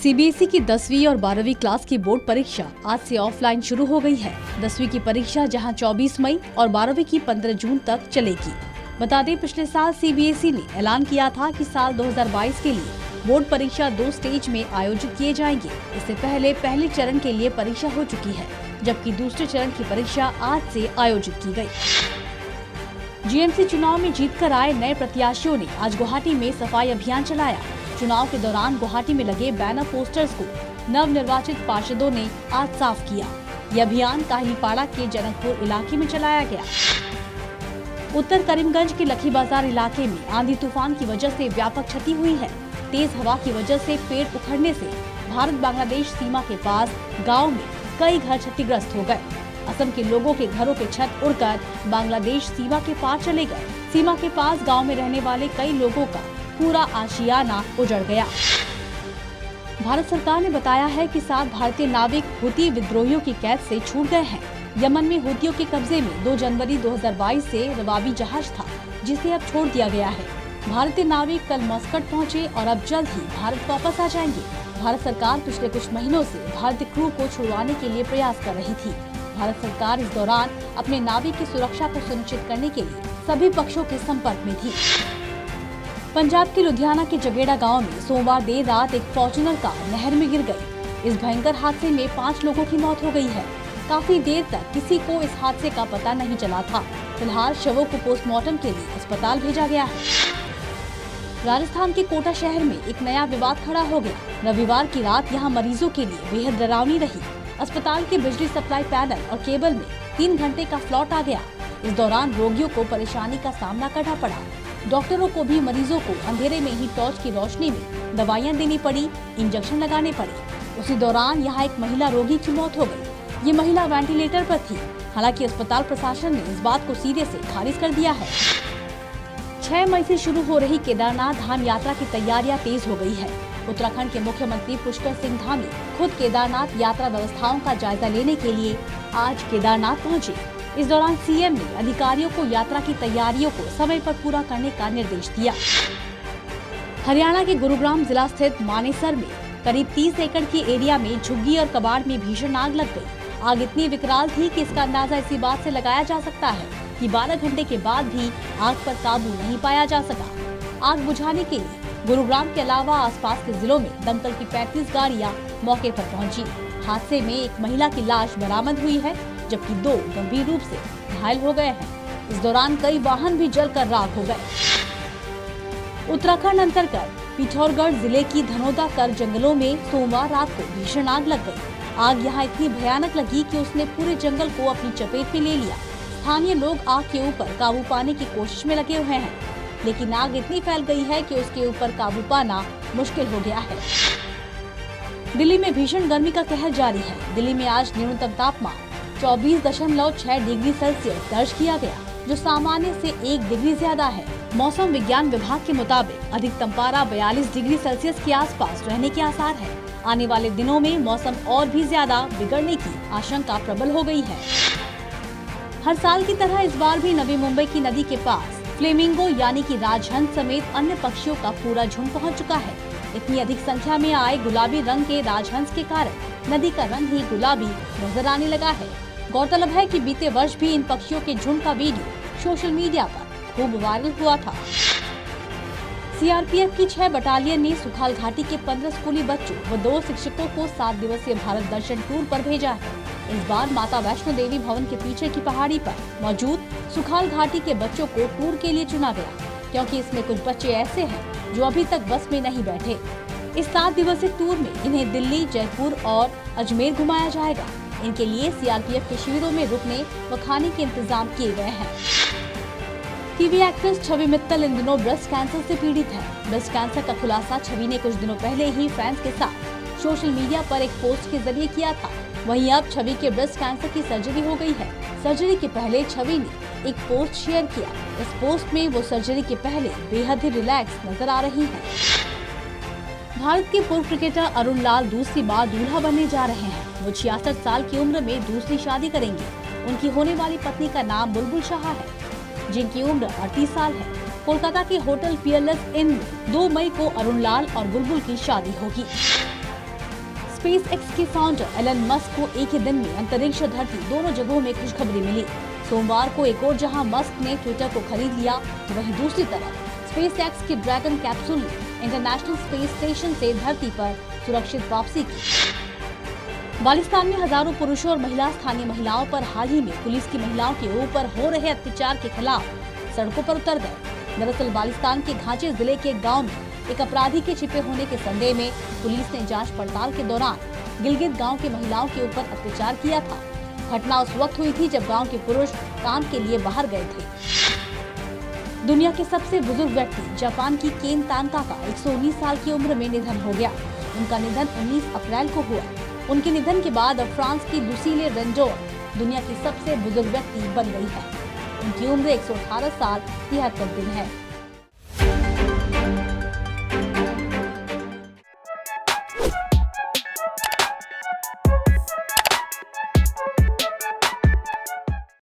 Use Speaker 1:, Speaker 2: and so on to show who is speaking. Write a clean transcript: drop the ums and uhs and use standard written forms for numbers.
Speaker 1: CBSE की 10वीं और 12वीं क्लास की बोर्ड परीक्षा आज से ऑफलाइन शुरू हो गई है। 10वीं की परीक्षा जहां 24 मई और 12वीं की 15 जून तक चलेगी। बता दें, पिछले साल सीबीएसई ने ऐलान किया था कि साल 2022 के लिए बोर्ड परीक्षा 2 स्टेज में आयोजित किए जाएंगे। इससे पहले चरण के लिए परीक्षा हो चुकी है, जबकि दूसरे चरण की परीक्षा आज से आयोजित की गयी। जीएमसी चुनाव में जीतकर आए नए प्रत्याशियों ने आज गुवाहाटी में सफाई अभियान चलाया। चुनाव के दौरान गुवाहाटी में लगे बैनर पोस्टर्स को नव निर्वाचित पार्षदों ने आज साफ किया। यह अभियान काहिलपाड़ा के जनकपुर इलाके में चलाया गया। उत्तर करीमगंज के लखी बाजार इलाके में आंधी तूफान की वजह से व्यापक क्षति हुई है। तेज हवा की वजह से पेड़ उखड़ने से भारत बांग्लादेश सीमा के पास गाँव में कई घर क्षतिग्रस्त हो गए। असम के लोगों के घरों के छत उड़कर बांग्लादेश सीमा के पार चले गए। सीमा के पास गांव में रहने वाले कई लोगों का पूरा आशियाना उजड़ गया। भारत सरकार ने बताया है कि 7 भारतीय नाविक हुती विद्रोहियों की कैद से छूट गए हैं। यमन में हुतियों के कब्जे में 2 जनवरी 2022 से रवाबी जहाज था, जिसे अब छोड़ दिया गया है। भारतीय नाविक कल मस्कट पहुँचे और अब जल्द ही भारत वापस आ जाएंगे। भारत सरकार पिछले कुछ महीनों से भारतीय क्रू को छुड़वाने के लिए प्रयास कर रही थी। भारत सरकार इस दौरान अपने नाविक की सुरक्षा को सुनिश्चित करने के लिए सभी पक्षों के संपर्क में थी। पंजाब के लुधियाना के जगेड़ा गांव में सोमवार देर रात एक फॉर्च्यूनर कार नहर में गिर गई। इस भयंकर हादसे में 5 लोगों की मौत हो गई है। काफी देर तक किसी को इस हादसे का पता नहीं चला था। फिलहाल शवों को पोस्टमार्टम के लिए अस्पताल भेजा गया है। राजस्थान के कोटा शहर में एक नया विवाद खड़ा हो गया। रविवार की रात यहाँ मरीजों के लिए बेहद डरावनी रही। अस्पताल के बिजली सप्लाई पैनल और केबल में 3 घंटे का फ्लॉट आ गया। इस दौरान रोगियों को परेशानी का सामना करना पड़ा। डॉक्टरों को भी मरीजों को अंधेरे में ही टॉर्च की रोशनी में दवाइयां देनी पड़ी, इंजेक्शन लगाने पड़े। उसी दौरान यहाँ एक महिला रोगी की मौत हो गई। ये महिला वेंटिलेटर पर थी। हालांकि अस्पताल प्रशासन ने इस बात को सिरे से खारिज कर दिया है। 6 मई से शुरू हो रही केदारनाथ धाम यात्रा की तैयारियां तेज हो गई है। उत्तराखंड के मुख्यमंत्री पुष्कर सिंह धामी खुद केदारनाथ यात्रा व्यवस्थाओं का जायजा लेने के लिए आज केदारनाथ पहुँचे। इस दौरान सीएम ने अधिकारियों को यात्रा की तैयारियों को समय पर पूरा करने का निर्देश दिया। हरियाणा के गुरुग्राम जिला स्थित मानेसर में करीब 30 एकड़ की एरिया में झुग्गी और कबाड़ में भीषण आग लग गई। आग इतनी विकराल थी कि इसका अंदाजा इसी बात से लगाया जा सकता है कि 12 घंटे के बाद भी आग पर काबू नहीं पाया जा सका। आग बुझाने के लिए गुरुग्राम के अलावा आसपास के जिलों में दमकल की 35 गाड़ियां मौके पर पहुंची। हादसे में एक महिला की लाश बरामद हुई है, जबकि 2 गंभीर रूप से घायल हो गए हैं। इस दौरान कई वाहन भी जलकर राख हो गए। उत्तराखंड अंतर्गत पिथौरागढ़ जिले की धनोदा कर जंगलों में सोमवार रात को भीषण आग लग गई। आग यहाँ इतनी भयानक लगी कि उसने पूरे जंगल को अपनी चपेट में ले लिया। स्थानीय लोग आग के ऊपर काबू पाने की कोशिश में लगे हुए हैं, लेकिन आग इतनी फैल गई है कि उसके ऊपर काबू पाना मुश्किल हो गया है। दिल्ली में भीषण गर्मी का कहर जारी है। दिल्ली में आज न्यूनतम तापमान 24.6 डिग्री सेल्सियस दर्ज किया गया, जो सामान्य से 1 डिग्री ज्यादा है। मौसम विज्ञान विभाग के मुताबिक अधिकतम पारा 42 डिग्री सेल्सियस के आसपास रहने के आसार है। आने वाले दिनों में मौसम और भी ज्यादा बिगड़ने की आशंका प्रबल हो गई है। हर साल की तरह इस बार भी नवी मुंबई की नदी के पास फ्लेमिंगो यानी कि राजहंस समेत अन्य पक्षियों का पूरा झुंड पहुंच चुका है। इतनी अधिक संख्या में आए गुलाबी रंग के राजहंस के कारण नदी का रंग ही गुलाबी नजर आने लगा है। गौरतलब है कि बीते वर्ष भी इन पक्षियों के झुंड का वीडियो सोशल मीडिया पर खूब वायरल हुआ था। सीआरपीएफ की 6 बटालियन ने सुखाल घाटी के 15 स्कूली बच्चों व 2 शिक्षकों को 7 दिवसीय भारत दर्शन टूर पर भेजा है। इस बार माता वैष्णो देवी भवन के पीछे की पहाड़ी पर मौजूद सुखाल घाटी के बच्चों को टूर के लिए चुना गया, क्योंकि इसमें कुछ बच्चे ऐसे हैं जो अभी तक बस में नहीं बैठे। इस 7 दिवसीय टूर में इन्हें दिल्ली, जयपुर और अजमेर घुमाया जाएगा। इनके लिए सीआरपीएफ के शिविरों में रुकने व खाने के इंतजाम किए गए हैं। टीवी एक्ट्रेस छवि मित्तल इन दिनों ब्रेस्ट कैंसर से पीड़ित है। ब्रेस्ट कैंसर का खुलासा छवि ने कुछ दिनों पहले ही फैंस के साथ सोशल मीडिया पर एक पोस्ट के जरिए किया था। वहीं अब छवि के ब्रेस्ट कैंसर की सर्जरी हो गई है। सर्जरी के पहले छवि ने एक पोस्ट शेयर किया। इस पोस्ट में वो सर्जरी के पहले बेहद ही रिलैक्स नजर आ रही है। भारत के पूर्व क्रिकेटर अरुण लाल दूसरी बार दूल्हा बनने जा रहे हैं। वो 66 साल की उम्र में दूसरी शादी करेंगे। उनकी होने वाली पत्नी का नाम बुलबुल शाह है, जिनकी उम्र 38 साल है। कोलकाता के होटल पीएलएस इन 2 मई को अरुण लाल और बुलबुल की शादी होगी। स्पेस एक्स के फाउंडर एलन मस्क को एक ही दिन में अंतरिक्ष और धरती दोनों जगहों में खुशखबरी मिली। सोमवार को एक और जहां मस्क ने ट्विटर को खरीद लिया, तो वहीं दूसरी तरफ स्पेस एक्स की ड्रैगन कैप्सूल ने इंटरनेशनल स्पेस स्टेशन से धरती पर सुरक्षित वापसी की। बालिस्तान में हजारों पुरुषों और स्थानीय महिलाओं पर हाल ही में पुलिस की महिलाओं के ऊपर हो रहे अत्याचार के खिलाफ सड़कों पर उतर गए। दरअसल बालिस्तान के घांचे जिले के गांव में एक अपराधी के छिपे होने के संदेह में पुलिस ने जांच पड़ताल के दौरान गिलगित गांव की महिलाओं के ऊपर अत्याचार किया था। घटना उस वक्त हुई थी जब गांव के पुरुष काम के लिए बाहर गए थे। दुनिया के सबसे बुजुर्ग व्यक्ति जापान की केन तानका का 119 साल की उम्र में निधन हो गया। उनका निधन 19 अप्रैल को हुआ। उनके निधन के बाद अब फ्रांस की लुसीले रेंडोर दुनिया की सबसे बुजुर्ग व्यक्ति बन गई है। उनकी उम्र 118 साल 73 दिन है।